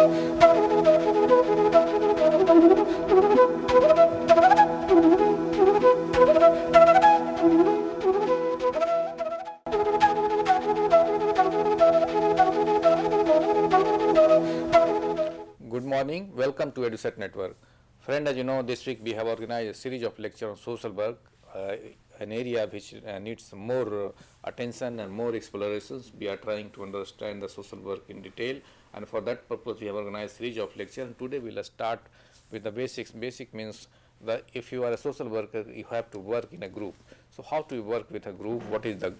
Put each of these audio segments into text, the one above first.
Good morning, welcome to EduSet Network. Friend, as you know, this week we have organized a series of lectures on social work, an area which needs more attention and more explorations. We are trying to understand the social work in detail, and for that purpose we have organized a series of lectures. And today we will start with the basics. Basic means that if you are a social worker, you have to work in a group. So how to work with a group? What is the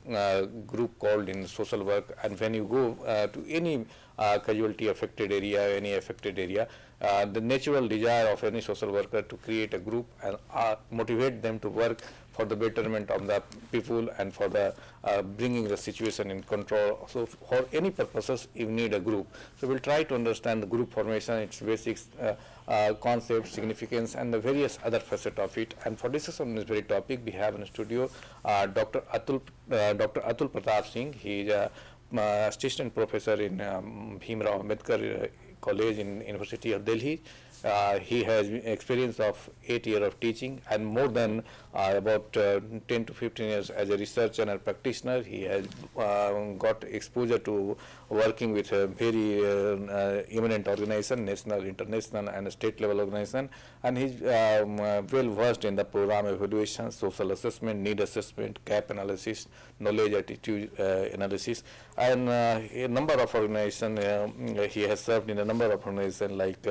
group called in social work? And when you go to any casualty affected area, any affected area, the natural desire of any social worker to create a group and motivate them to work for the betterment of the people and for the bringing the situation in control. So for any purposes you need a group. So we'll try to understand the group formation, its basics, concept, significance, and the various other facets of it. And for discussion on this very topic, we have in the studio Dr. Atul Pratap Singh. He is a assistant professor in Bhimrao Ambedkar College in University of Delhi. He has experience of 8 years of teaching and more than about 10 to 15 years as a researcher and a practitioner. He has got exposure to working with a very eminent organization, national, international, and state level organization, and he's well versed in the program evaluation, social assessment, need assessment, gap analysis, knowledge attitude analysis, and a number of organizations. He has served in a number of organizations like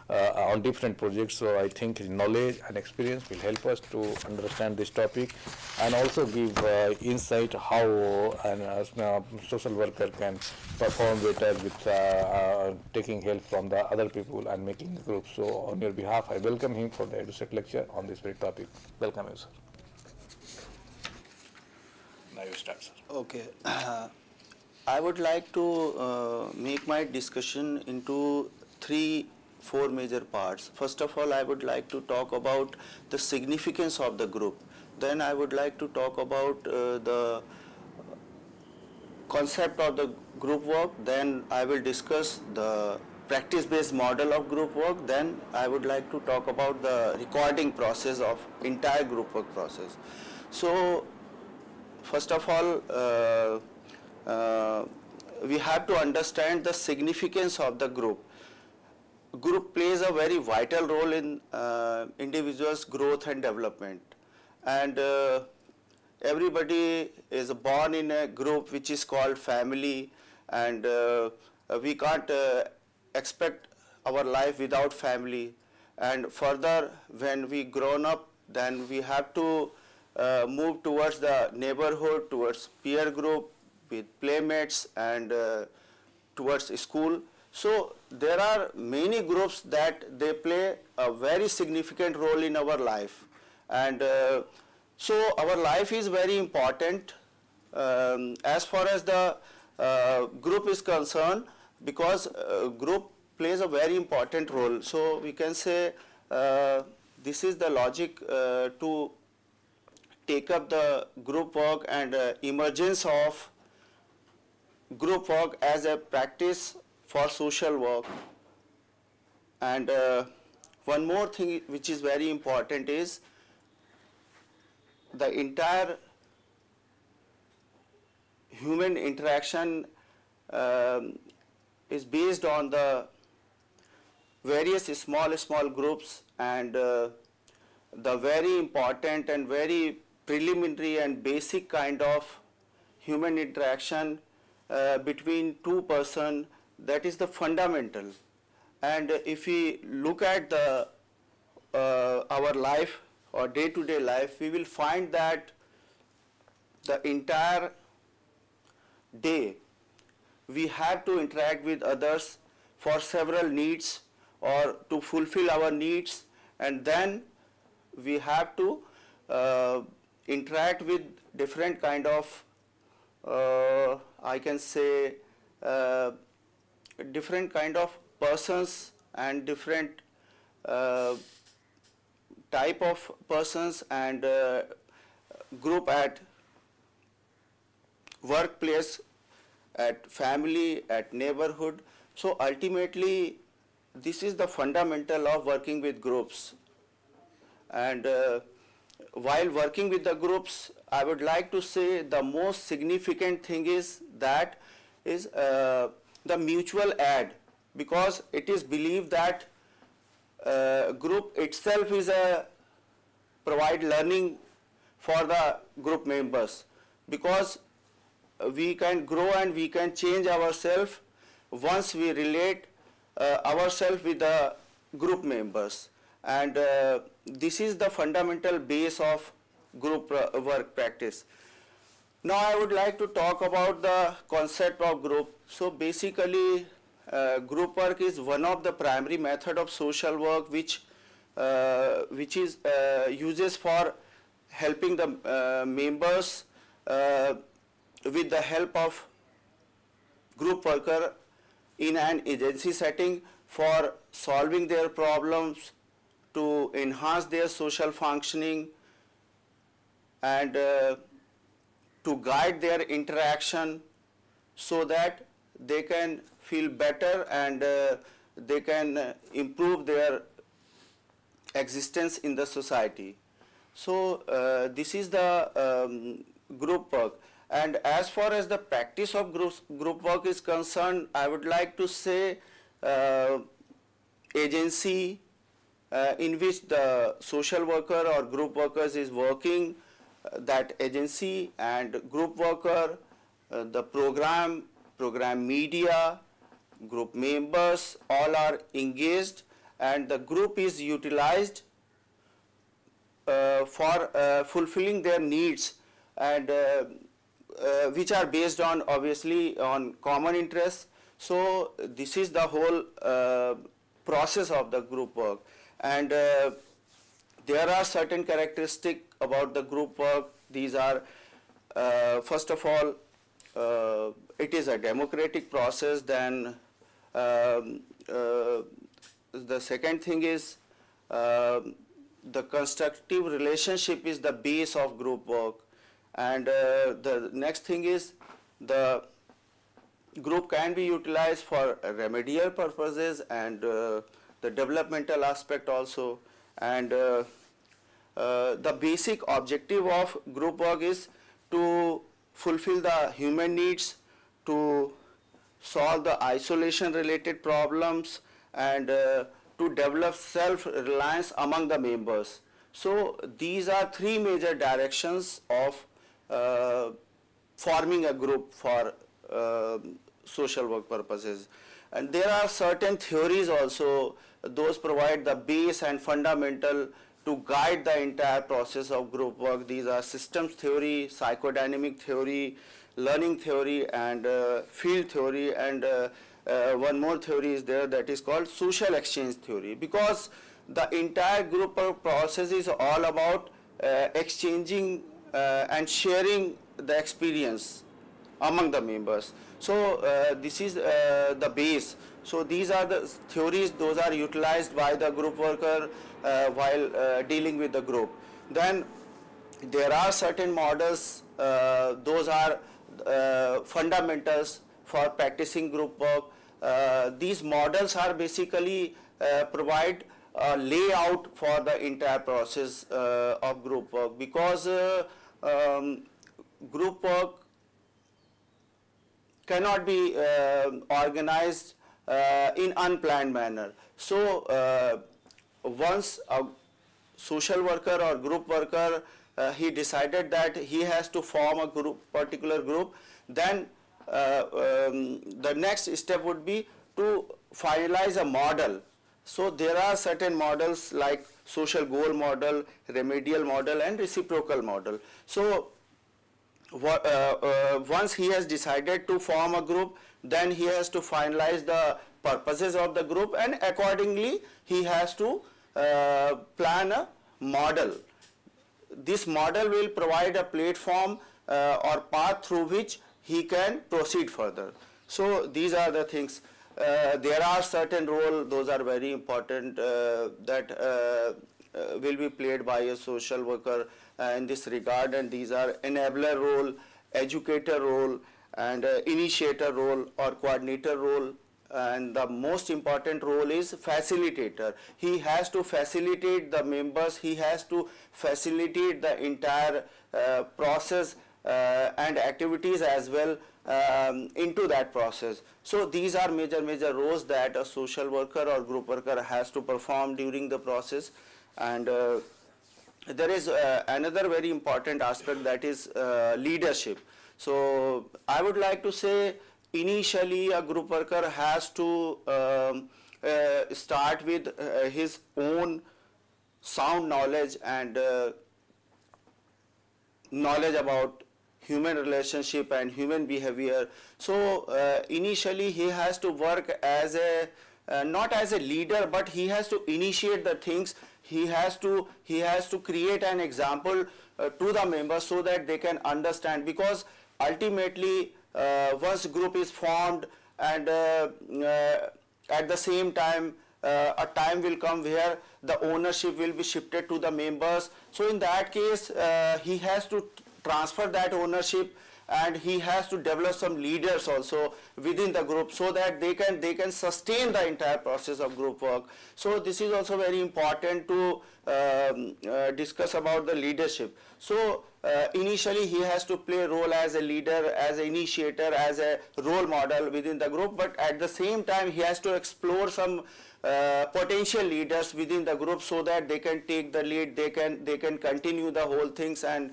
on different projects. So I think his knowledge and experience will help us to understand this topic and also give insight how a social worker can perform better with taking help from the other people and making a group. So on your behalf, I welcome him for the EduSet lecture on this very topic. Welcome you, sir. Now you start, sir. Okay. I would like to make my discussion into four major parts. First of all, I would like to talk about the significance of the group. Then I would like to talk about the concept of the group work. Then I will discuss the practice-based model of group work. Then I would like to talk about the recording process of entire group work process. So first of all, we have to understand the significance of the group. Group plays a very vital role in individuals' growth and development, and everybody is born in a group which is called family, and we can't expect our life without family. And further, when we grown up, then we have to move towards the neighborhood, towards peer group with playmates, and towards school. So there are many groups that they play a very significant role in our life, and so our life is very important as far as the group is concerned, because group plays a very important role. So we can say this is the logic to take up the group work and emergence of group work as a practice for social work. And one more thing which is very important is the entire human interaction is based on the various small groups, and the very important and very preliminary and basic kind of human interaction between two persons, that is the fundamental. And if we look at the our life or day-to-day life, we will find that the entire day we have to interact with others for several needs or to fulfill our needs, and then we have to interact with different kind of I can say different kind of persons and different type of persons and group at workplace, at family, at neighborhood. So ultimately this is the fundamental of working with groups. And while working with the groups, I would like to say the most significant thing is that is the mutual aid, because it is believed that group itself is a provide learning for the group members, because we can grow and we can change ourselves once we relate ourselves with the group members. And this is the fundamental base of group work practice. Now I would like to talk about the concept of group. So basically group work is one of the primary method of social work which is uses for helping the members with the help of group worker in an agency setting for solving their problems, to enhance their social functioning, and to guide their interaction so that they can feel better and they can improve their existence in the society. So this is the group work. And as far as the practice of group work is concerned, I would like to say agency in which the social worker or group workers is working, that agency and group worker, the program media, group members, all are engaged, and the group is utilized for fulfilling their needs, and which are based on obviously on common interests. So this is the whole process of the group work. And there are certain characteristics about the group work. These are, first of all, it is a democratic process. Then the second thing is the constructive relationship is the base of group work. And the next thing is the group can be utilized for remedial purposes and the developmental aspect also. And the basic objective of group work is to fulfill the human needs, to solve the isolation related problems, and to develop self-reliance among the members. So these are three major directions of forming a group for social work purposes. And there are certain theories also, those provide the base and fundamental to guide the entire process of group work. These are systems theory, psychodynamic theory, learning theory, and field theory, and one more theory is there that is called social exchange theory, because the entire group work process is all about exchanging and sharing the experience among the members. So this is the base. So these are the theories, those are utilized by the group worker while dealing with the group. Then there are certain models, those are fundamentals for practicing group work. These models are basically provide a layout for the entire process of group work, because group work cannot be organized in unplanned manner. So once a social worker or group worker he decided that he has to form a group, particular group, then the next step would be to finalize a model. So there are certain models like social goal model, remedial model, and reciprocal model. So once he has decided to form a group, then he has to finalize the purposes of the group, and accordingly he has to plan a model. This model will provide a platform or path through which he can proceed further. So these are the things. There are certain roles, those are very important, that will be played by a social worker in this regard, and these are enabler role, educator role, and initiator role or coordinator role. and the most important role is facilitator. He has to facilitate the members, he has to facilitate the entire process and activities as well into that process. So these are major roles that a social worker or group worker has to perform during the process. And there is another very important aspect, that is leadership. So I would like to say, initially a group worker has to start with his own sound knowledge and knowledge about human relationship and human behavior. So initially he has to work as a not as a leader, but he has to initiate the things. He has to create an example to the members so that they can understand, because ultimately once group is formed, and at the same time a time will come where the ownership will be shifted to the members. So in that case he has to transfer that ownership, and he has to develop some leaders also within the group so that they can sustain the entire process of group work. So this is also very important to discuss about the leadership. So initially he has to play a role as a leader, as an initiator, as a role model within the group, but at the same time he has to explore some potential leaders within the group so that they can take the lead, they can continue the whole things, and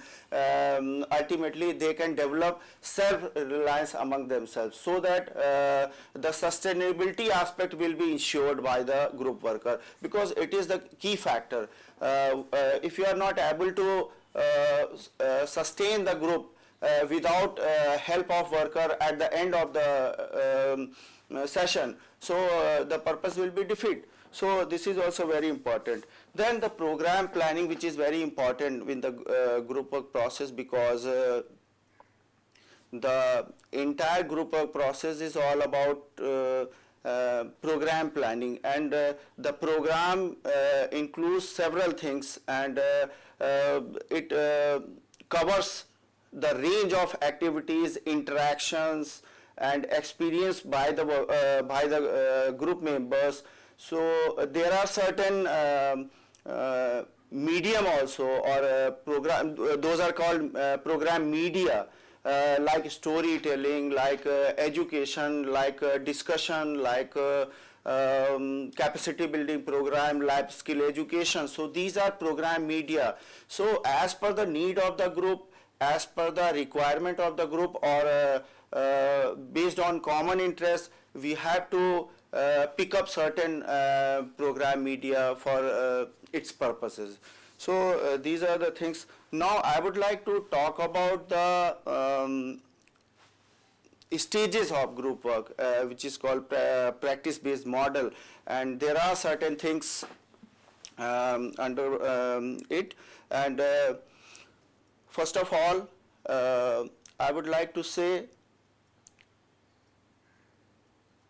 ultimately they can develop self-reliance among themselves, so that the sustainability aspect will be ensured by the group worker, because it is the key factor. If you are not able to sustain the group without help of worker at the end of the session, so the purpose will be defeated. So this is also very important. Then the program planning, which is very important in the group work process, because the entire group work process is all about program planning, and the program includes several things, and it covers the range of activities, interactions, and experience by the group members. So there are certain medium also, or program, those are called program media, like storytelling, like education, like discussion, like capacity building program, life skill education. So these are program media. So as per the need of the group, as per the requirement of the group, or based on common interest, we have to pick up certain program media for its purposes. So these are the things. Now I would like to talk about the stages of group work, which is called practice-based model, and there are certain things under it. And first of all, I would like to say,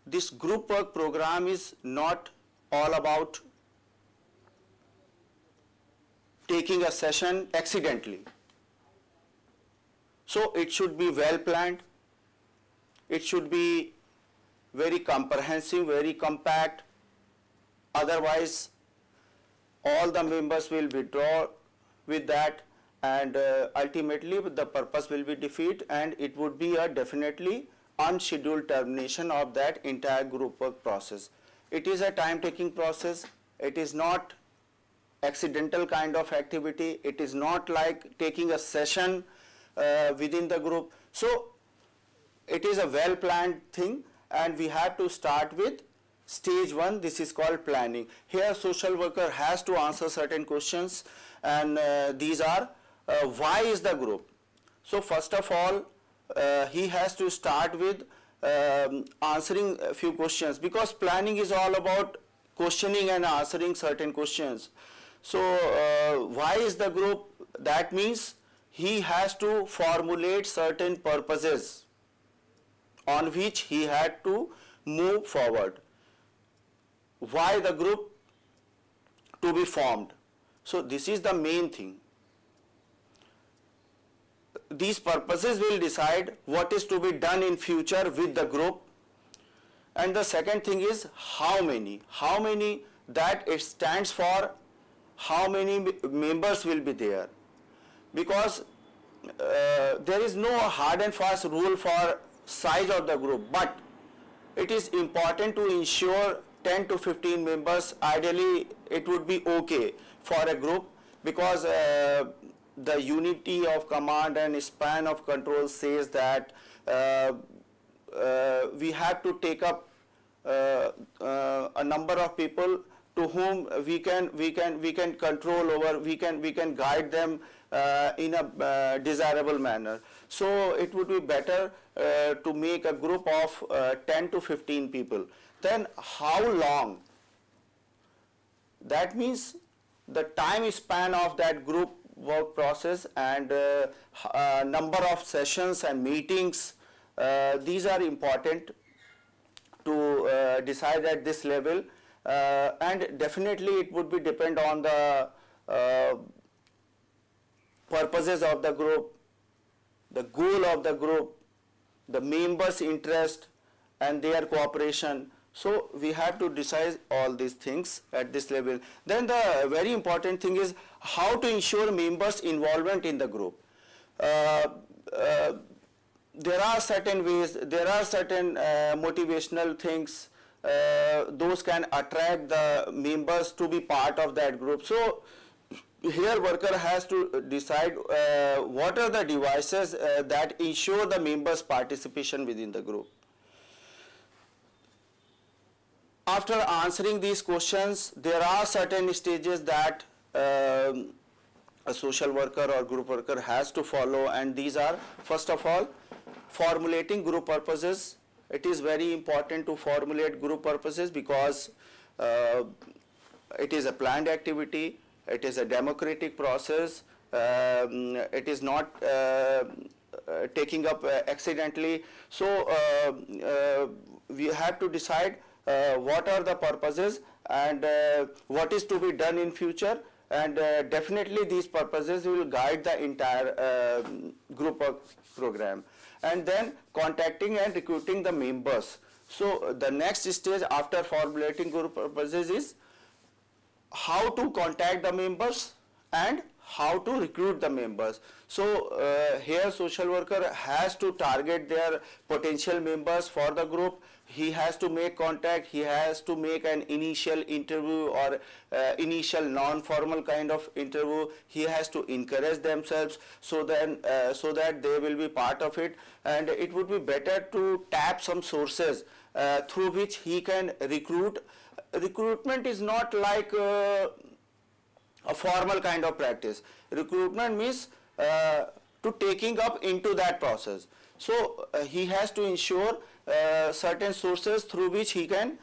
this group work program is not all about taking a session accidentally. So it should be well planned, it should be very comprehensive, very compact, otherwise all the members will withdraw with that, and ultimately the purpose will be defeated, and it would be a definitely unscheduled termination of that entire group work process. It is a time-taking process. It is not accidental kind of activity. It is not like taking a session within the group. So it is a well-planned thing, and we have to start with stage 1. This is called planning. Here social worker has to answer certain questions, and these are why is the group. So first of all, he has to start with answering a few questions, because planning is all about questioning and answering certain questions. So why is the group? That means he has to formulate certain purposes on which he had to move forward. Why the group to be formed? So this is the main thing. These purposes will decide what is to be done in future with the group, And the second thing is how many, that it stands for how many members will be there, because there is no hard and fast rule for size of the group, but it is important to ensure 10 to 15 members. Ideally it would be okay for a group, because the unity of command and span of control says that we have to take up a number of people to whom we can control over, we can guide them in a desirable manner. So it would be better to make a group of 10 to 15 people. Then how long? That means the time span of that group work process and number of sessions and meetings, these are important to decide at this level, and definitely it would be depend on the purposes of the group, the goal of the group, the members' interest and their cooperation. So we have to decide all these things at this level. Then the very important thing is how to ensure members' involvement in the group. There are certain ways, there are certain motivational things, those can attract the members to be part of that group. So here worker has to decide what are the devices that ensure the members' participation within the group. After answering these questions, there are certain stages that a social worker or group worker has to follow, and these are, first of all, formulating group purposes. It is very important to formulate group purposes, because it is a planned activity, it is a democratic process, it is not taking up accidentally. So we have to decide what are the purposes and what is to be done in future, and definitely these purposes will guide the entire group program. And then contacting and recruiting the members. So the next stage after formulating group purposes is how to contact the members and how to recruit the members. So here social worker has to target their potential members for the group. He has to make contact, he has to make an initial interview or initial non-formal kind of interview. He has to encourage themselves so that they will be part of it, and it would be better to tap some sources through which he can recruit. Recruitment is not like a formal kind of practice. Recruitment means to taking up into that process. So he has to ensure certain sources through which he can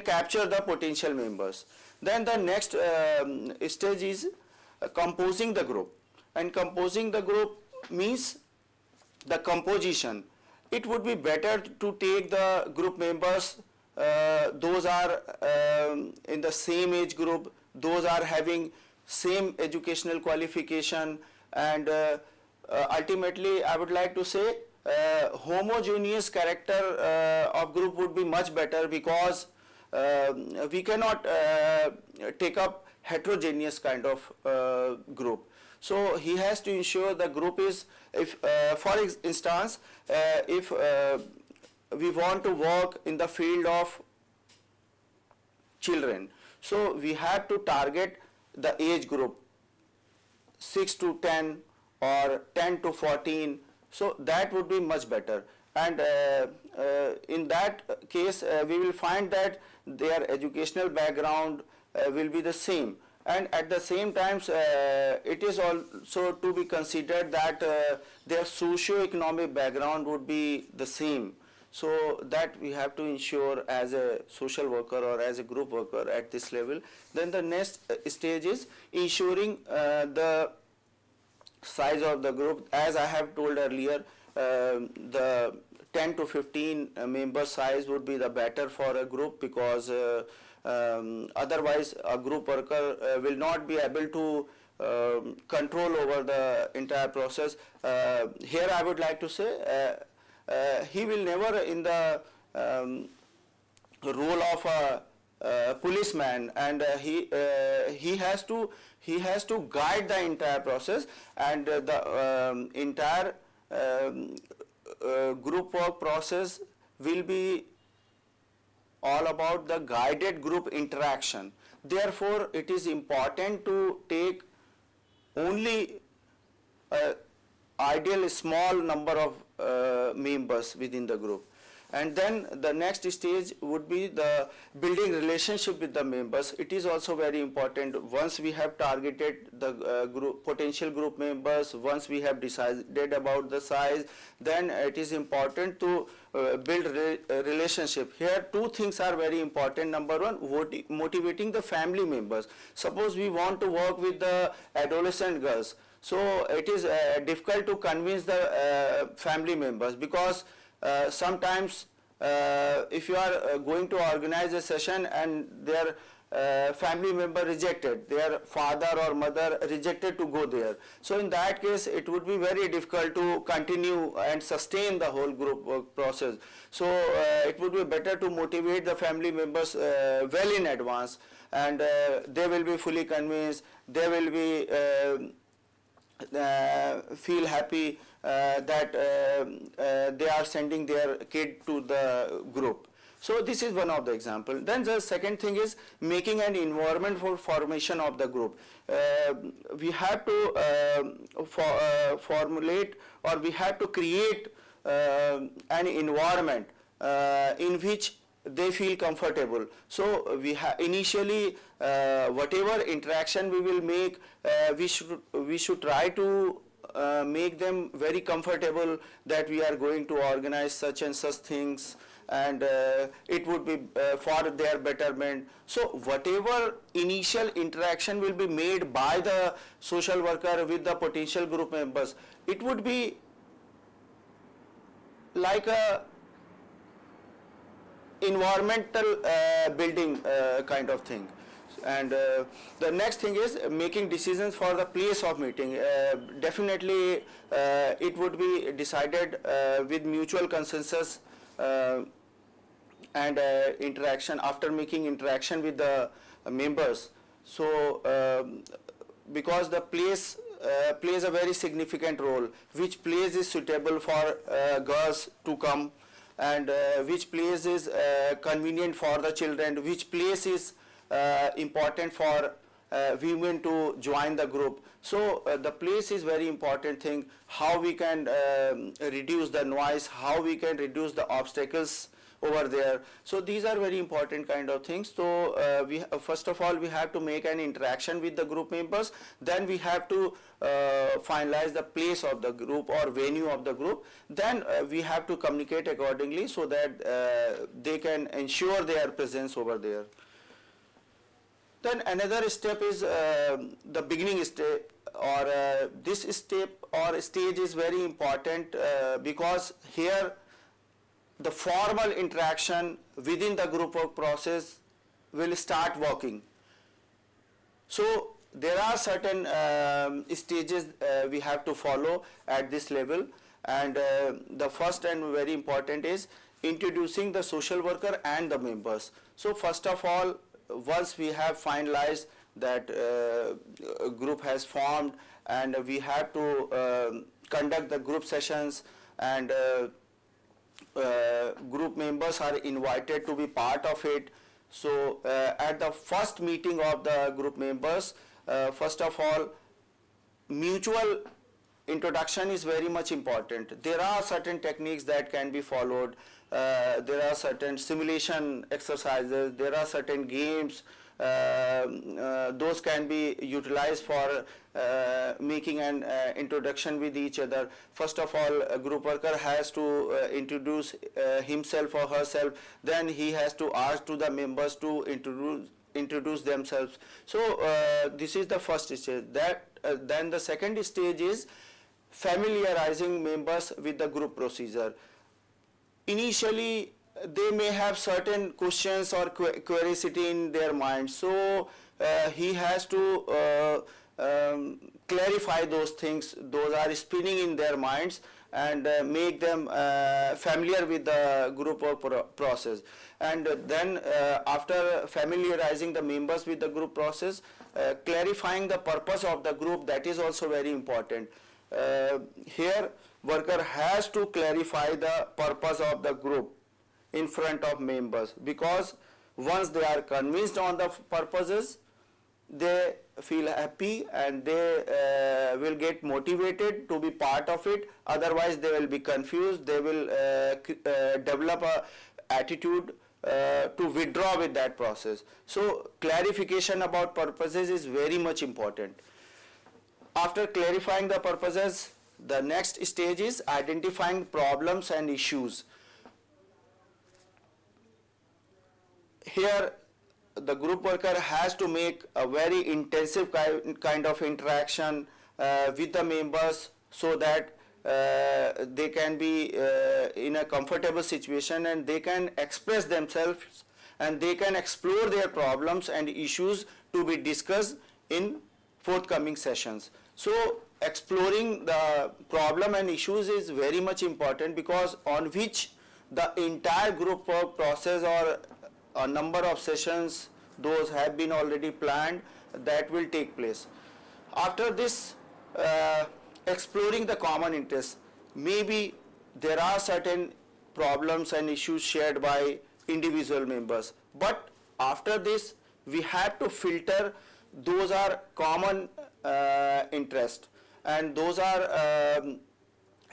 capture the potential members. Then the next stage is composing the group, and composing the group means the composition. It would be better to take the group members, those are in the same age group, those are having same educational qualification, and ultimately I would like to say homogeneous character of group would be much better, because we cannot take up heterogeneous kind of group. So he has to ensure the group is, if for instance, if we want to work in the field of children, so we have to target the age group 6 to 10 or 10 to 14, so that would be much better. And in that case we will find that their educational background will be the same, and at the same time it is also to be considered that their socio-economic background would be the same. So that we have to ensure as a social worker or as a group worker at this level. Then the next stage is ensuring the size of the group. As I have told earlier, the 10 to 15 member size would be the better for a group, because otherwise a group worker will not be able to control over the entire process. Here I would like to say he will never in the role of a policeman, and he has to guide the entire process, and the entire group work process will be all about the guided group interaction. Therefore, it is important to take only ideal small number of members within the group. And then the next stage would be the building relationship with the members. It is also very important. Once we have targeted the potential group members, once we have decided about the size, then it is important to build relationship. Here two things are very important. Number one, motivating the family members. Suppose we want to work with the adolescent girls, so it is difficult to convince the family members, because sometimes if you are going to organize a session and their family member rejected, their father or mother rejected to go there, so in that case it would be very difficult to continue and sustain the whole group work process. So it would be better to motivate the family members well in advance, and they will be fully convinced, they will be feel happy that they are sending their kid to the group. So this is one of the example. Then the second thing is making an environment for formation of the group. We have to formulate, or we have to create an environment in which they feel comfortable. So we initially whatever interaction we will make, we should try to make them very comfortable that we are going to organize such and such things, and it would be for their betterment. So whatever initial interaction will be made by the social worker with the potential group members, it would be like a environmental building kind of thing. And the next thing is making decisions for the place of meeting. Definitely it would be decided with mutual consensus and interaction, after making interaction with the members. So because the place plays a very significant role, which place is suitable for girls to come, and which place is convenient for the children, which place is important for women to join the group. So the place is very important thing. How we can reduce the noise, how we can reduce the obstacles over there. So these are very important kind of things. So we first of all we have to make an interaction with the group members. Then we have to finalize the place of the group or venue of the group. Then we have to communicate accordingly so that they can ensure their presence over there. Then another step is the beginning step, or this step or stage is very important because here the formal interaction within the group work process will start working. So there are certain stages we have to follow at this level, and the first and very important is introducing the social worker and the members. So first of all, once we have finalized that group has formed, and we have to conduct the group sessions, and group members are invited to be part of it. So at the first meeting of the group members, first of all, mutual introduction is very much important. There are certain techniques that can be followed. There are certain simulation exercises, there are certain games, those can be utilized for making an introduction with each other. First of all, a group worker has to introduce himself or herself, then he has to ask to the members to introduce themselves. So this is the first stage. Then the second stage is familiarizing members with the group procedure. Initially, they may have certain questions or curiosity in their mind, so he has to clarify those things. Those are spinning in their minds, and make them familiar with the group work process. And then after familiarizing the members with the group process, clarifying the purpose of the group, that is also very important. Here worker has to clarify the purpose of the group in front of members, because once they are convinced on the purposes, they feel happy and they will get motivated to be part of it. Otherwise they will be confused, they will develop a attitude to withdraw with that process. So clarification about purposes is very much important. After clarifying the purposes, the next stage is identifying problems and issues. Here the group worker has to make a very intensive kind of interaction with the members, so that they can be in a comfortable situation and they can express themselves and they can explore their problems and issues to be discussed in forthcoming sessions. So exploring the problem and issues is very much important, because on which the entire group work process or a number of sessions, those have been already planned, that will take place. After this, exploring the common interests, maybe there are certain problems and issues shared by individual members, but after this we have to filter those are common interest and those are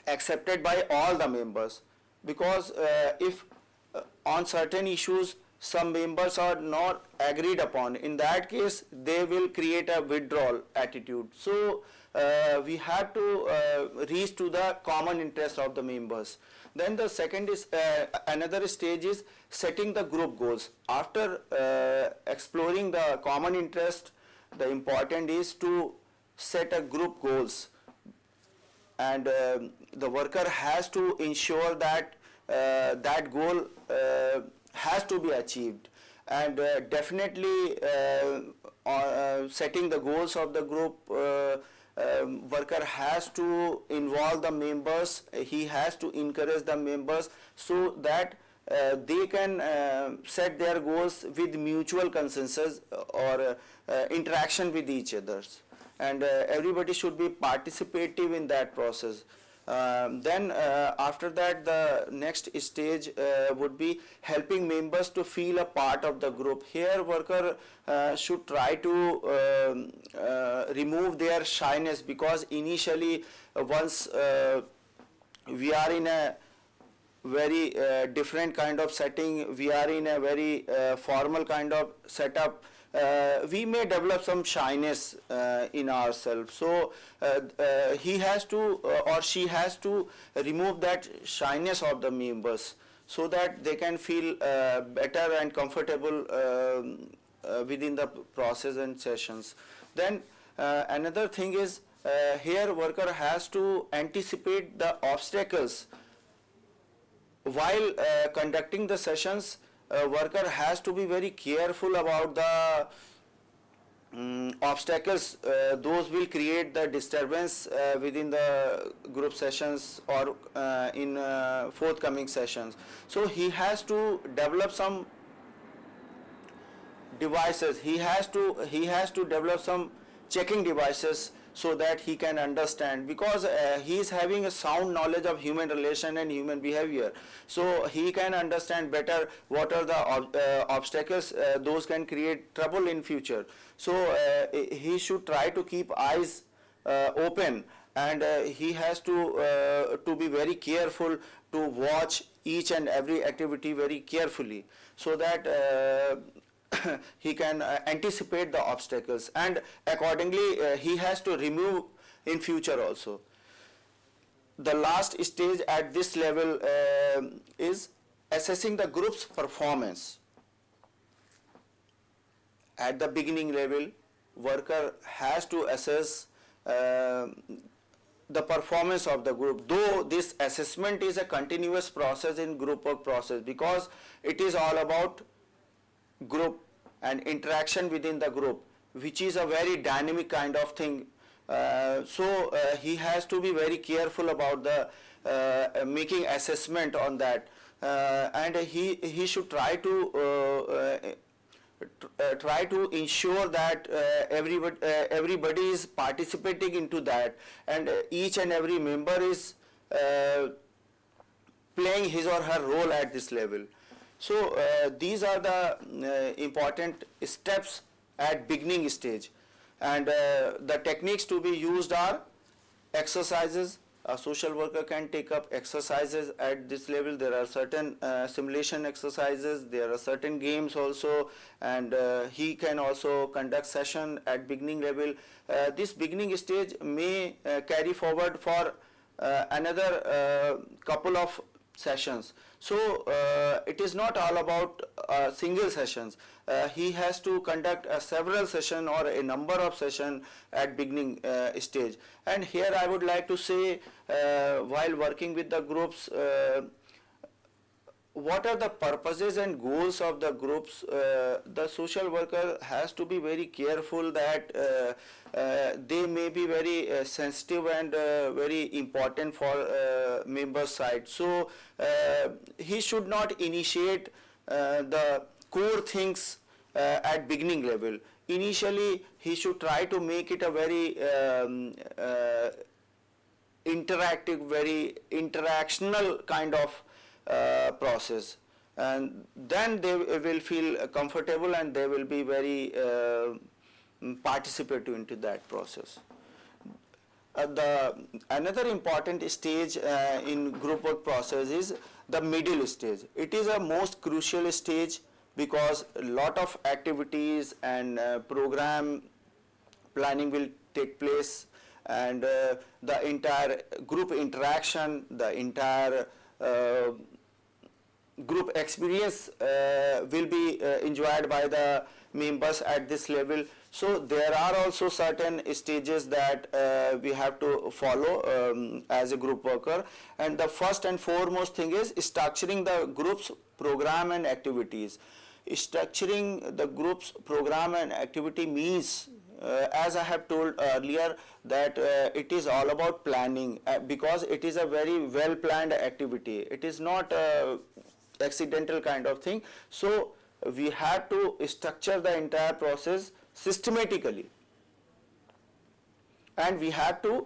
accepted by all the members, because if on certain issues some members are not agreed upon, in that case they will create a withdrawal attitude. So we have to reach to the common interest of the members. Then the second is another stage is setting the group goals. After exploring the common interest, the important is to set a group goals, and the worker has to ensure that that goal has to be achieved. And definitely setting the goals of the group, worker has to involve the members, he has to encourage the members so that they can set their goals with mutual consensus or interaction with each others, and everybody should be participative in that process. Then after that, the next stage would be helping members to feel a part of the group. Here worker should try to remove their shyness, because initially once we are in a very different kind of setting, we are in a very formal kind of setup, we may develop some shyness in ourselves. So he has to or she has to remove that shyness of the members, so that they can feel better and comfortable within the process and sessions. Then another thing is here worker has to anticipate the obstacles. While conducting the sessions, worker has to be very careful about the obstacles. Those will create the disturbance within the group sessions or in forthcoming sessions. So he has to develop some devices, he has to develop some checking devices, so that he can understand, because he is having a sound knowledge of human relation and human behavior, so he can understand better what are the obstacles, those can create trouble in future. So he should try to keep eyes open, and he has to be very careful to watch each and every activity very carefully, so that he can anticipate the obstacles, and accordingly he has to remove in future also. The last stage at this level is assessing the group's performance. At the beginning level, worker has to assess the performance of the group, though this assessment is a continuous process in group work process, because it is all about group and interaction within the group, which is a very dynamic kind of thing. So he has to be very careful about the making assessment on that, and he should try to ensure that everybody is participating into that, and each and every member is playing his or her role at this level. So these are the important steps at beginning stage, and the techniques to be used are exercises. A social worker can take up exercises at this level. There are certain simulation exercises, there are certain games also, and he can also conduct session at beginning level. This beginning stage may carry forward for another couple of sessions. So it is not all about single sessions. He has to conduct several session or a number of session at beginning stage. And here I would like to say, while working with the groups, what are the purposes and goals of the groups? The social worker has to be very careful that they may be very sensitive and very important for members' side. So he should not initiate the core things at beginning level. Initially, he should try to make it a very interactive, very interactional kind of process, and then they will feel comfortable and they will be very participative into that process. Another important stage in group work process is the middle stage. It is a most crucial stage because a lot of activities and program planning will take place, and the entire group interaction, the entire group experience will be enjoyed by the members at this level. So there are also certain stages that we have to follow as a group worker, and the first and foremost thing is structuring the group's program and activities. Structuring the group's program and activity means, as I have told earlier, that it is all about planning, because it is a very well planned activity. It is not accidental kind of thing. So we have to structure the entire process systematically, and we have to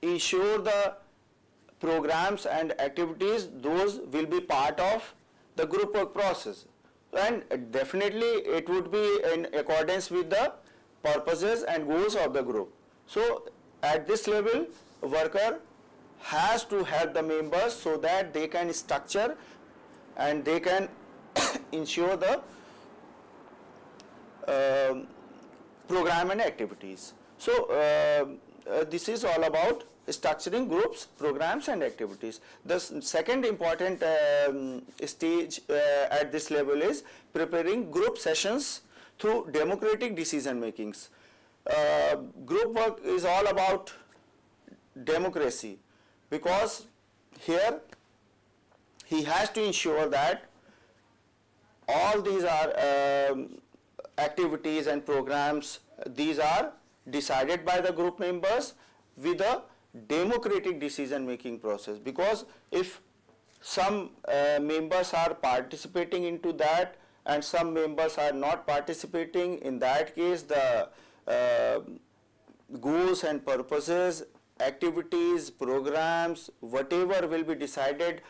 ensure the programs and activities, those will be part of the group work process, and definitely it would be in accordance with the purposes and goals of the group. So at this level, worker has to help the members so that they can structure and they can ensure the program and activities. So this is all about structuring groups, programs and activities. The second important stage at this level is preparing group sessions through democratic decision makings. Group work is all about democracy, because here he has to ensure that all these are activities and programs, these are decided by the group members with a democratic decision making process. Because if some members are participating into that and some members are not participating, in that case the goals and purposes, activities, programs, whatever will be decided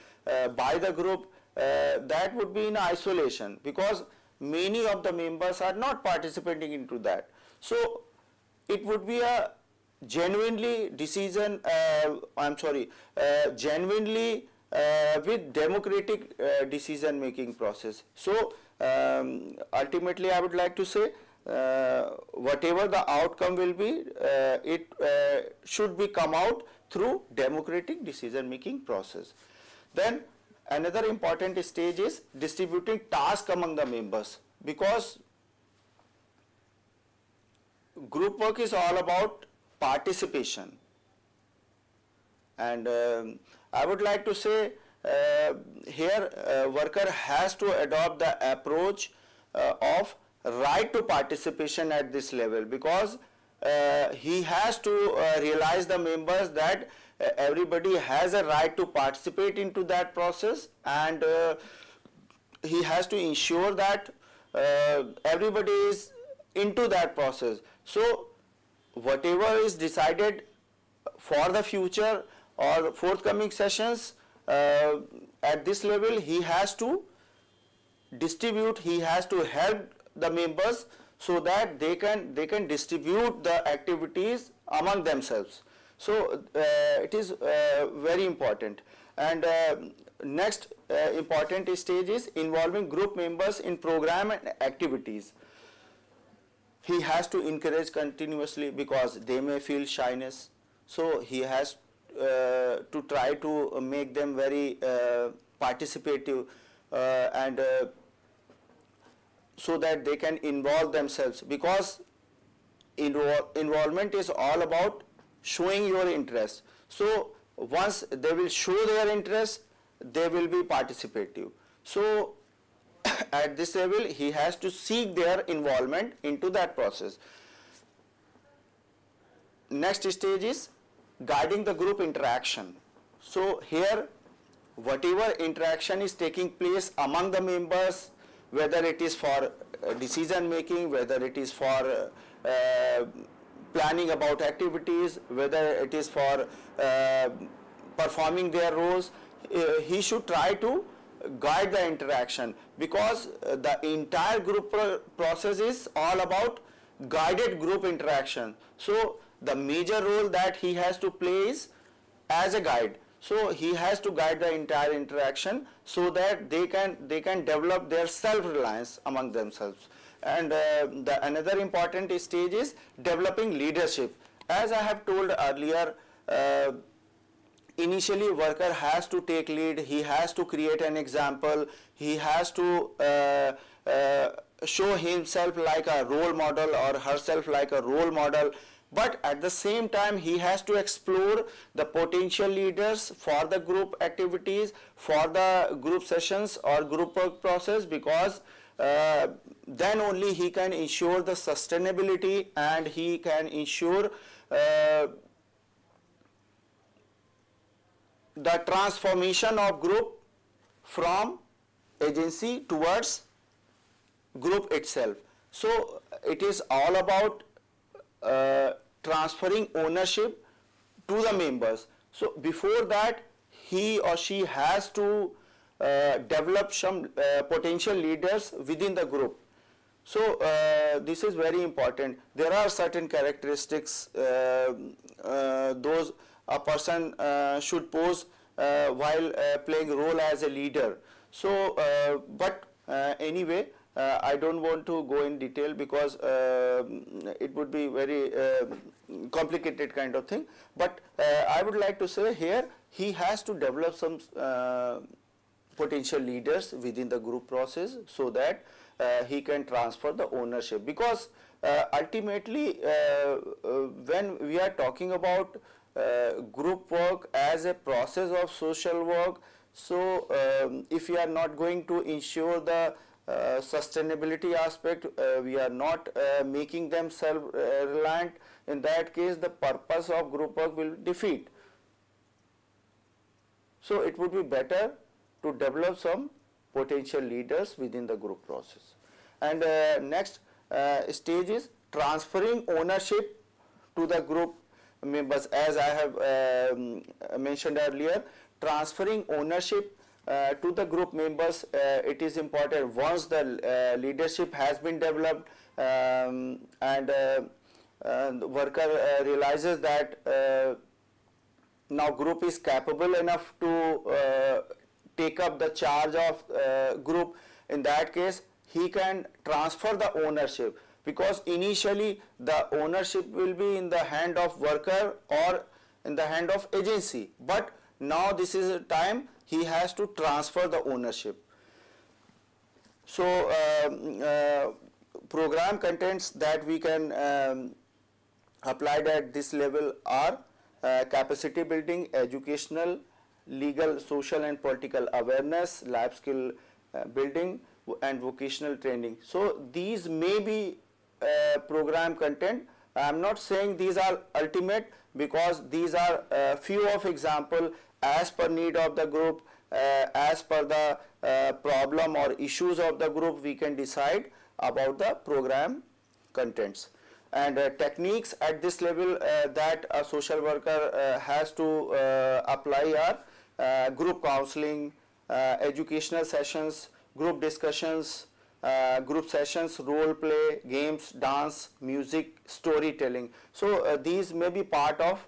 by the group, that would be in isolation, because many of the members are not participating into that. So it would be a genuinely decision, genuinely with democratic decision making process. So ultimately I would like to say, whatever the outcome will be, it should be come out through democratic decision making process. Then another important stage is distributing tasks among the members, because group work is all about participation, and I would like to say here worker has to adopt the approach of right to participation at this level, because he has to realize the members that everybody has a right to participate into that process, and he has to ensure that everybody is into that process. So whatever is decided for the future or forthcoming sessions at this level, he has to distribute, he has to help the members so that they can distribute the activities among themselves. So it is very important. And next important stage is involving group members in program and activities. He has to encourage continuously because they may feel shyness. So he has to try to make them very participative and so that they can involve themselves, because involvement is all about showing your interest. So once they will show their interest, they will be participative. So at this level, he has to seek their involvement into that process. Next stage is guiding the group interaction. So here, whatever interaction is taking place among the members, whether it is for decision making, whether it is for planning about activities, whether it is for performing their roles, he should try to guide the interaction, because the entire group process is all about guided group interaction. So the major role that he has to play is as a guide. So he has to guide the entire interaction so that they can develop their self-reliance among themselves. And another important stage is developing leadership. As I have told earlier, initially worker has to take lead, he has to create an example, he has to show himself like a role model or herself like a role model. But at the same time, he has to explore the potential leaders for the group activities, for the group sessions or group work process, because then only he can ensure the sustainability and he can ensure the transformation of group from agency towards group itself. So it is all about transferring ownership to the members. So before that, he or she has to develop some potential leaders within the group. So this is very important. There are certain characteristics those a person should pose while playing a role as a leader. So but anyway, I don't want to go in detail because it would be very complicated kind of thing. But I would like to say here, he has to develop some potential leaders within the group process so that he can transfer the ownership. Because ultimately, when we are talking about group work as a process of social work, so if we are not going to ensure the sustainability aspect, we are not making them self-reliant, in that case the purpose of group work will defeat. So it would be better to develop some potential leaders within the group process. And next stage is transferring ownership to the group members. As I have mentioned earlier, transferring ownership to the group members, it is important. Once the leadership has been developed and the worker realizes that now group is capable enough to take up the charge of group, in that case he can transfer the ownership, because initially the ownership will be in the hand of worker or in the hand of agency, but now this is a time he has to transfer the ownership. So program contents that we can apply at this level are capacity building, educational, legal, social and political awareness, life skill building and vocational training. So these may be program content. I am not saying these are ultimate, because these are few of example as per need of the group, as per the problem or issues of the group, we can decide about the program contents. And techniques at this level that a social worker has to apply are group counseling, educational sessions, group discussions, group sessions, role play, games, dance, music, storytelling. So these may be part of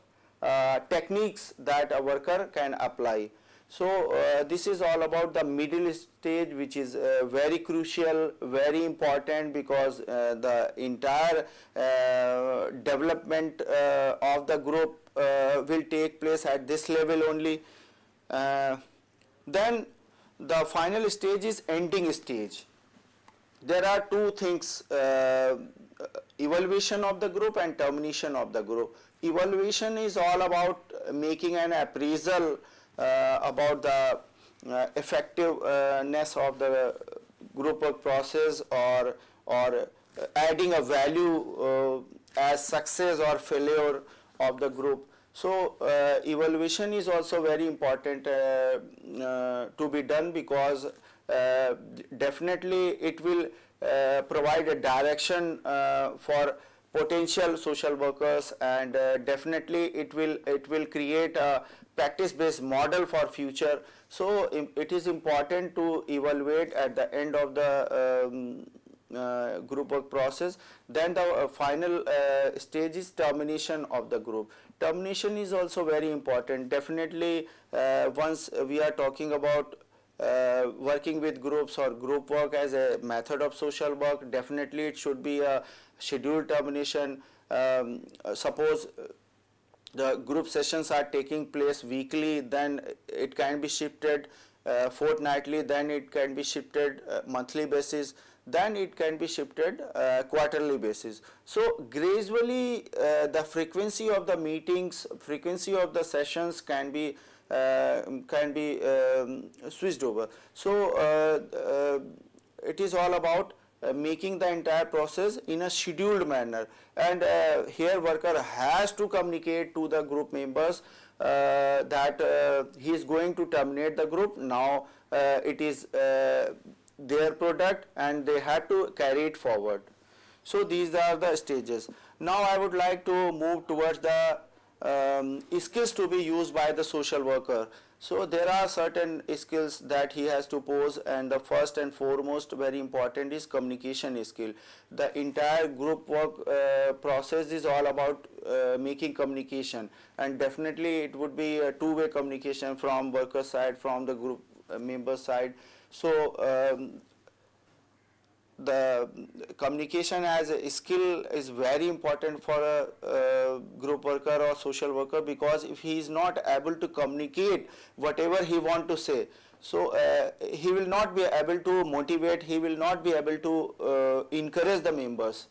techniques that a worker can apply. So this is all about the middle stage, which is very crucial, very important, because the entire development of the group will take place at this level only. Then the final stage is ending stage. There are two things, evaluation of the group and termination of the group. Evaluation is all about making an appraisal about the effectiveness of the group work process, or adding a value as success or failure of the group. So evaluation is also very important to be done, because definitely it will provide a direction for potential social workers, and definitely it will create a practice based model for future. So it is important to evaluate at the end of the group work process. Then the final stage is termination of the group. Termination is also very important. Definitely once we are talking about working with groups or group work as a method of social work, definitely it should be a scheduled termination. Suppose the group sessions are taking place weekly, then it can be shifted fortnightly, then it can be shifted monthly basis, then it can be shifted quarterly basis. So gradually the frequency of the meetings, frequency of the sessions can be switched over. So it is all about making the entire process in a scheduled manner, and here worker has to communicate to the group members that he is going to terminate the group. Now it is their product and they have to carry it forward. So these are the stages. Now I would like to move towards the skills to be used by the social worker. So there are certain skills that he has to pose, and the first and foremost very important is communication skill. The entire group work process is all about making communication, and definitely it would be a two-way communication from worker side, from the group member side. So the communication as a skill is very important for a group worker or social worker, because if he is not able to communicate whatever he want to say, so he will not be able to motivate, he will not be able to encourage the members.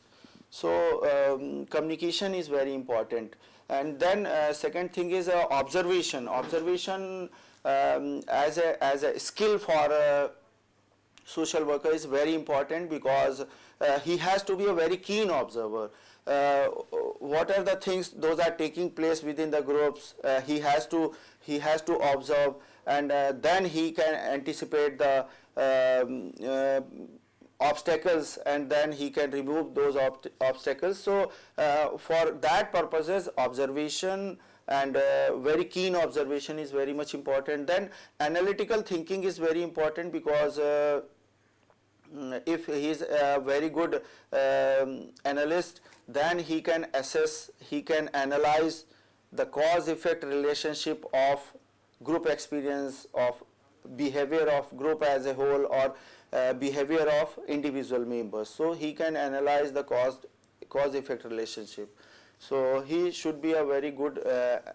So communication is very important. And then second thing is observation. Observation as a skill for social worker is very important, because he has to be a very keen observer. What are the things those are taking place within the groups, he has to observe, and then he can anticipate the obstacles, and then he can remove those obstacles. So for that purposes, observation and very keen observation is very much important. Then analytical thinking is very important, because if he is a very good analyst, then he can assess, he can analyze the cause-effect relationship of group experience, of behavior of group as a whole, or behavior of individual members. So he can analyze the cause-effect relationship. So he should be a very good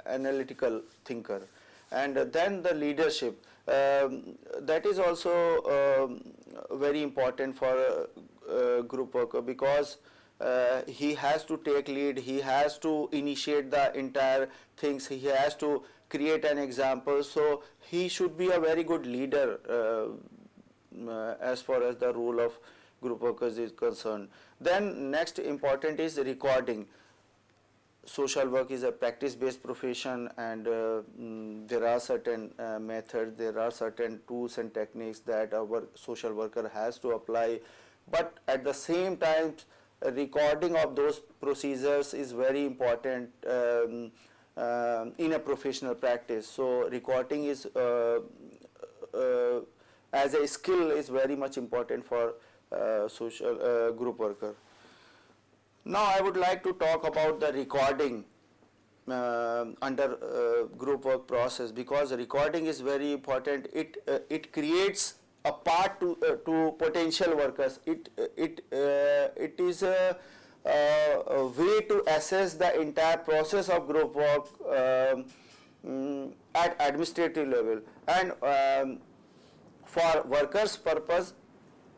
analytical thinker. And then the leadership, that is also very important for a group worker, because he has to take lead, he has to initiate the entire things, he has to create an example. So he should be a very good leader as far as the role of group workers is concerned. Then next important is recording. social work is a practice-based profession, and there are certain methods, there are certain tools and techniques that our social worker has to apply, but at the same time recording of those procedures is very important in a professional practice. So recording is as a skill is very much important for social group worker. Now I would like to talk about the recording under group work process, because recording is very important. It creates a part to potential workers. It is a way to assess the entire process of group work at administrative level, and for workers purpose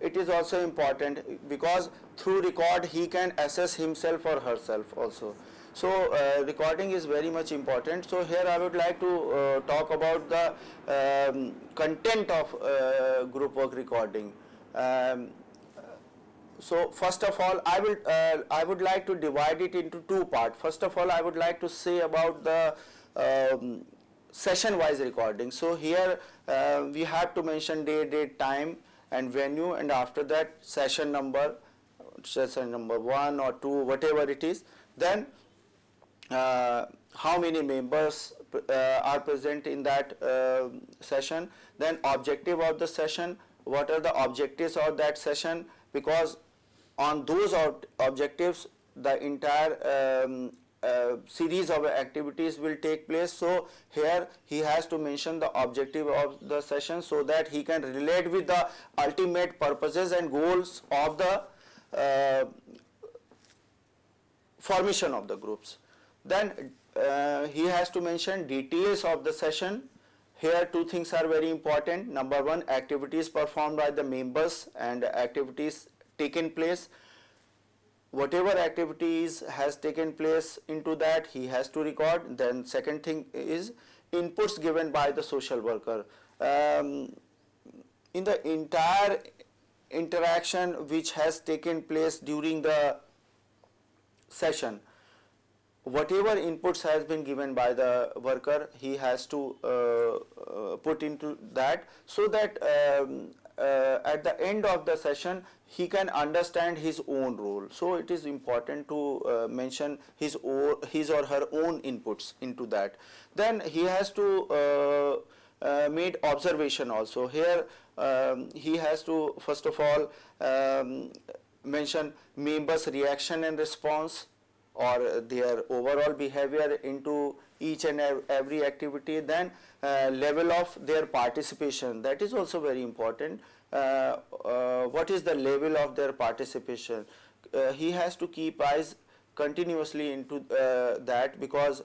it is also important, because through record he can assess himself or herself also. So recording is very much important. So here I would like to talk about the content of group work recording. So first of all, I would like to divide it into two parts. First of all, I would like to say about the session wise recording. So here we have to mention day, date, time and venue, and after that session number 1 or 2, whatever it is. Then how many members are present in that session, then objective of the session, what are the objectives of that session, because on those objectives the entire series of activities will take place. So here he has to mention the objective of the session so that he can relate with the ultimate purposes and goals of the formation of the groups. Then he has to mention details of the session. Here two things are very important. Number one, activities performed by the members and activities taken place. Whatever activities has taken place into that he has to record. Then second thing is inputs given by the social worker. In the entire interaction which has taken place during the session, whatever inputs has been given by the worker, he has to put into that, so that at the end of the session he can understand his own role. So it is important to mention his or her own inputs into that. Then he has to make observation also. Here he has to first of all mention members' reaction and response, or their overall behavior into each and every activity. Then level of their participation, that is also very important. What is the level of their participation? He has to keep eyes continuously into that, because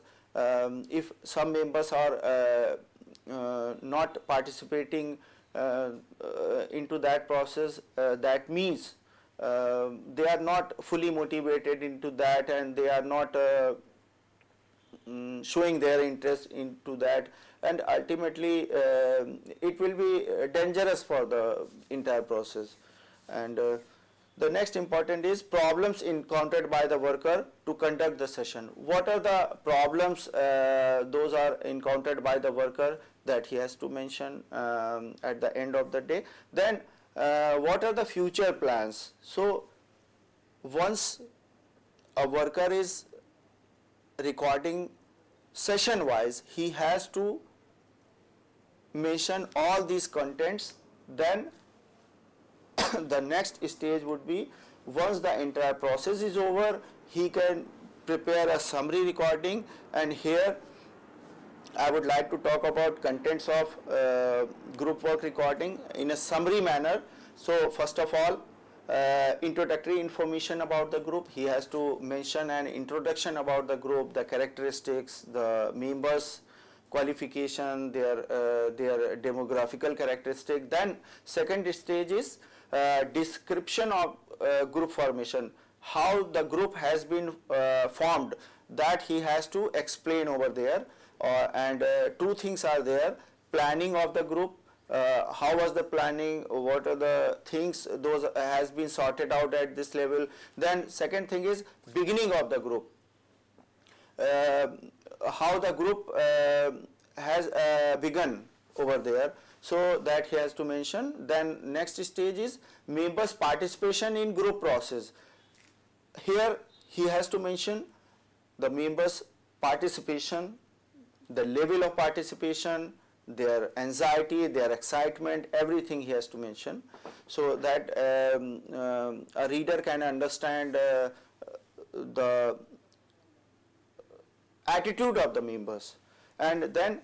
if some members are not participating into that process, that means they are not fully motivated into that, and they are not showing their interest into that, and ultimately it will be dangerous for the entire process. And the next important is problems encountered by the worker to conduct the session. What are the problems those are encountered by the worker, that he has to mention at the end of the day. Then what are the future plans? So once a worker is recording session wise, he has to mention all these contents. Then the next stage would be, once the entire process is over, he can prepare a summary recording. And here I would like to talk about contents of group work recording in a summary manner. So first of all, introductory information about the group. He has to mention an introduction about the group, the characteristics, the members' qualification, their demographical characteristic. Then second stage is description of group formation, how the group has been formed, that he has to explain over there. And two things are there: planning of the group, how was the planning, what are the things those has been sorted out at this level. Then second thing is beginning of the group, how the group has begun over there. So that he has to mention. Then next stage is members' participation in group process. Here he has to mention the members' participation, the level of participation, their anxiety, their excitement, everything he has to mention, so that a reader can understand the attitude of the members. And then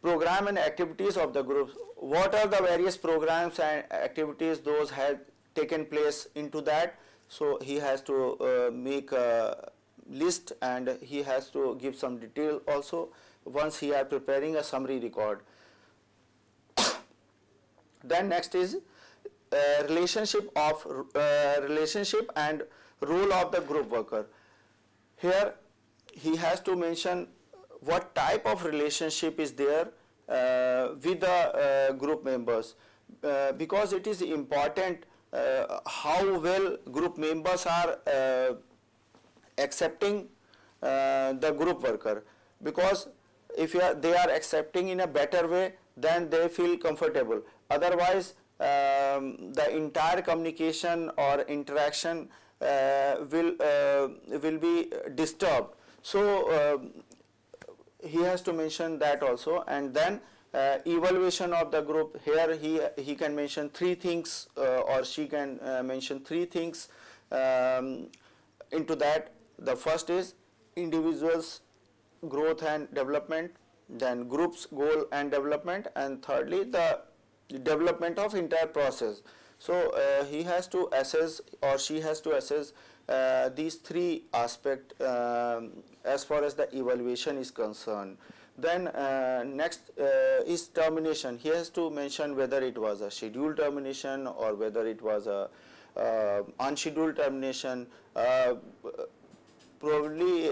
program and activities of the group. What are the various programs and activities those had taken place into that? So he has to make a list, and he has to give some detail also once he are preparing a summary record. Then next is relationship and role of the group worker. Here he has to mention what type of relationship is there with the group members, because it is important how well group members are accepting the group worker, because if they are accepting in a better way, then they feel comfortable. Otherwise the entire communication or interaction will be disturbed. So he has to mention that also. And then evaluation of the group. Here he can mention three things, or she can mention three things into that. The first is individuals' growth and development, then group's goal and development, and thirdly the development of entire process. So he has to assess, or she has to assess these three aspects as far as the evaluation is concerned. Then next is termination. He has to mention whether it was a scheduled termination or whether it was a unscheduled termination. Probably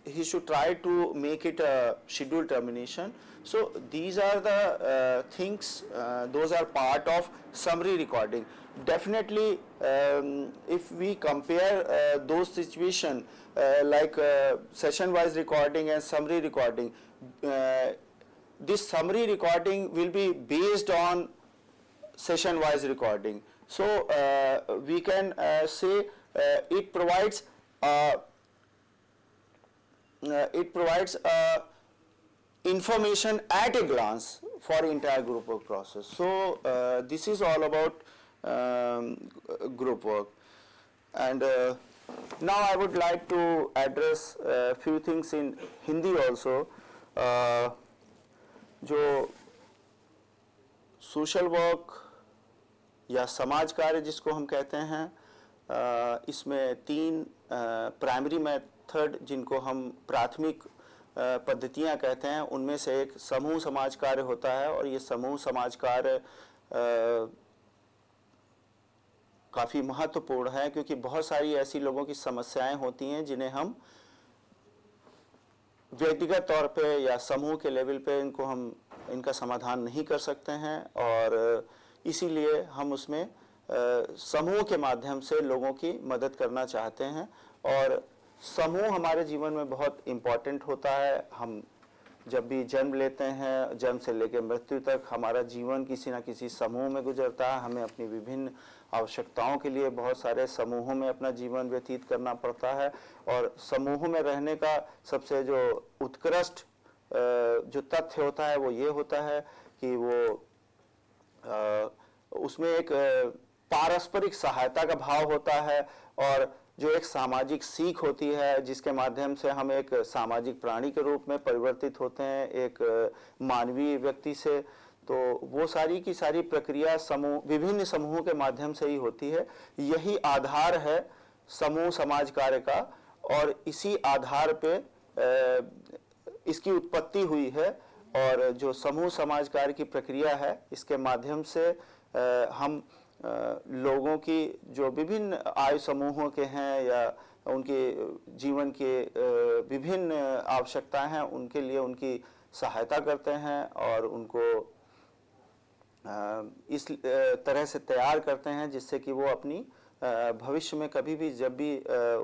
he should try to make it a scheduled termination. So these are the things, those are part of summary recording. Definitely if we compare those situations like session wise recording and summary recording, this summary recording will be based on session wise recording. So we can say it provides information at a glance for entire group work process. So this is all about group work. And now I would like to address a few things in Hindi also. जो social work या समाज कार्य जिसको हम कहते हैं, इसमें तीन प्राइमरी मेथड जिनको हम प्राथमिक पद्धतियां कहते हैं, उनमें से एक समूह समाज कार्य होता है। और ये समूह समाज कार्य काफ़ी महत्वपूर्ण है, क्योंकि बहुत सारी ऐसी लोगों की समस्याएं होती हैं जिन्हें हम व्यक्तिगत तौर पे या समूह के लेवल पे इनका समाधान नहीं कर सकते हैं, और इसीलिए हम उसमें समूह के माध्यम से लोगों की मदद करना चाहते हैं। और समूह हमारे जीवन में बहुत इम्पोर्टेंट होता है। हम जब भी जन्म लेते हैं, जन्म से लेकर मृत्यु तक हमारा जीवन किसी न किसी समूह में गुजरता है। हमें अपनी विभिन्न आवश्यकताओं के लिए बहुत सारे समूहों में अपना जीवन व्यतीत करना पड़ता है। और समूह में रहने का सबसे जो उत्कृष्ट जो तथ्य होता है वो ये होता है कि वो उसमें एक पारस्परिक सहायता का भाव होता है, और जो एक सामाजिक सीख होती है जिसके माध्यम से हम एक सामाजिक प्राणी के रूप में परिवर्तित होते हैं एक मानवीय व्यक्ति से। तो वो सारी की सारी प्रक्रिया विभिन्न समूहों के माध्यम से ही होती है। यही आधार है समूह समाज कार्य का, और इसी आधार पे इसकी उत्पत्ति हुई है। और जो समूह समाज कार्य की प्रक्रिया है, इसके माध्यम से हम लोगों की जो विभिन्न आयु समूहों के हैं या उनके जीवन के विभिन्न आवश्यकताएं हैं, उनके लिए उनकी सहायता करते हैं और उनको इस तरह से तैयार करते हैं जिससे कि वो अपनी भविष्य में कभी भी जब भी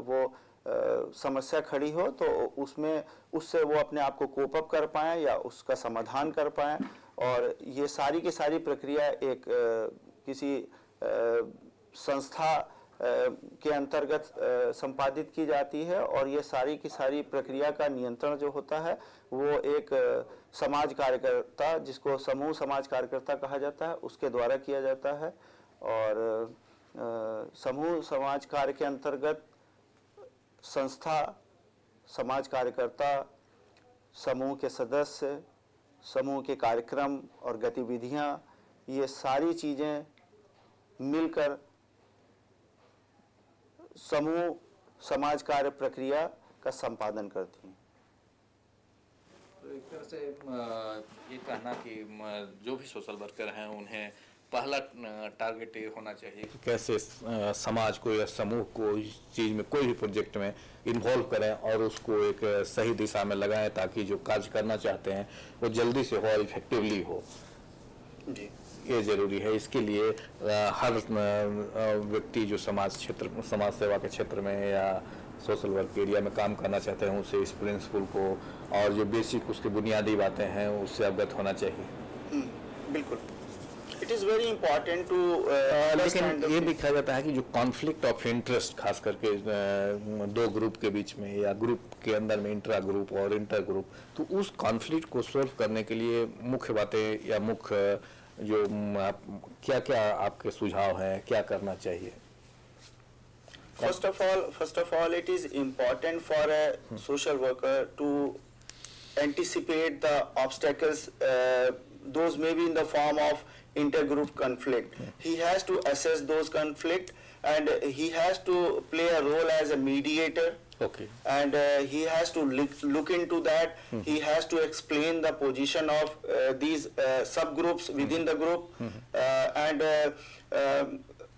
वो समस्या खड़ी हो तो उसमें उससे वो अपने आप को कोप अप कर पाएँ या उसका समाधान कर पाएँ। और ये सारी की सारी प्रक्रिया एक किसी संस्था के अंतर्गत संपादित की जाती है और ये सारी की सारी प्रक्रिया का नियंत्रण जो होता है वो एक समाज कार्यकर्ता, जिसको समूह समाज कार्यकर्ता कहा जाता है, उसके द्वारा किया जाता है। और समूह समाज कार्य के अंतर्गत संस्था, समाज कार्यकर्ता, समूह के सदस्य, समूह के कार्यक्रम और गतिविधियां, ये सारी चीज़ें मिलकर समूह समाज कार्य प्रक्रिया का संपादन करती हैं। तो एक तरह से ये कहना कि जो भी सोशल वर्कर हैं उन्हें पहला टारगेट ये होना चाहिए कि कैसे समाज को या समूह को इस चीज़ में, कोई भी प्रोजेक्ट में इन्वॉल्व करें और उसको एक सही दिशा में लगाएं ताकि जो कार्य करना चाहते हैं वो जल्दी से हो, इफेक्टिवली हो। जी, ये जरूरी है। इसके लिए हर व्यक्ति जो समाज सेवा के क्षेत्र में या सोशल वर्क एरिया में काम करना चाहते हैं उसे इस प्रिंसिपल को और जो बेसिक उसकी बुनियादी बातें हैं उससे अवगत होना चाहिए। बिल्कुल। It is very important to लेकिन ये भी कहा जाता है कि जो कॉन्फ्लिक्ट ऑफ इंटरेस्ट खास करके दो ग्रुप के बीच में या ग्रुप के अंदर में इंट्रा ग्रुप और इंटर ग्रुप, तो उस कॉन्फ्लिक्ट को सॉल्व करने के लिए मुख्य बातें या मुख्य जो क्या क्या आपके सुझाव हैं, क्या करना चाहिए? First of all, it is important for a social worker to anticipate the obstacles. Those may be in the form of intergroup conflict. He has to assess those conflict and he has to play a role as a mediator. Okay. And he has to look into that. He has to explain the position of these subgroups within the group, and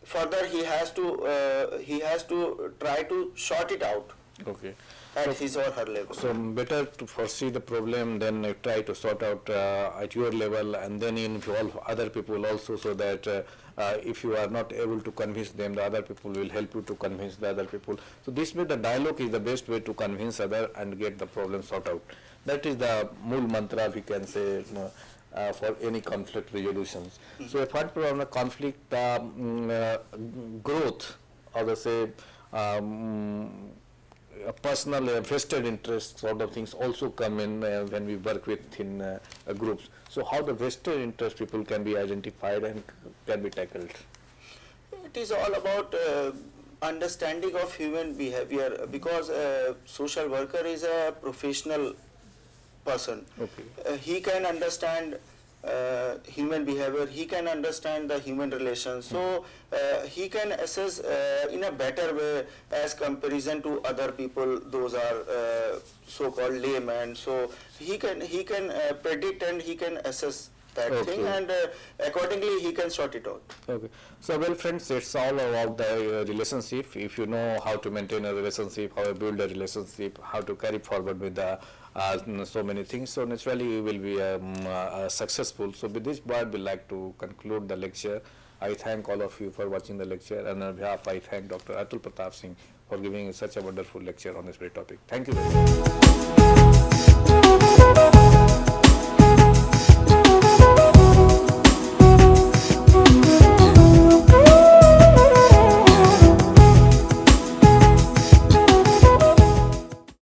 further he has to try to sort it out. Okay. At his or her level. So better to foresee the problem than try to sort out at your level and then involve other people also, so that if you are not able to convince them, the other people will help you to convince the other people. So this way the dialogue is the best way to convince other and get the problem sorted out. That is the mool mantra, we can say, for any conflict resolutions. So apart from the conflict, growth, or the say personal vested interest sort of things also come in when we work within groups. So how the vested interest people can be identified and can be tackled? It is all about understanding of human behavior, because social worker is a professional person. Okay. He can understand human behavior, he can understand the human relations, so he can assess in a better way as comparison to other people. Those are so-called laymen. So he can predict and he can assess that thing, and accordingly he can sort it out. Okay. So well friends, it's all about the relationship. If you know how to maintain a relationship, how to build a relationship, how to carry forward with the so many things, so naturally you will be successful. So with this word, we like to conclude the lecture. I thank all of you for watching the lecture, and on behalf I thank Dr. Atul Pratap Singh for giving such a wonderful lecture on this very topic. Thank you very much.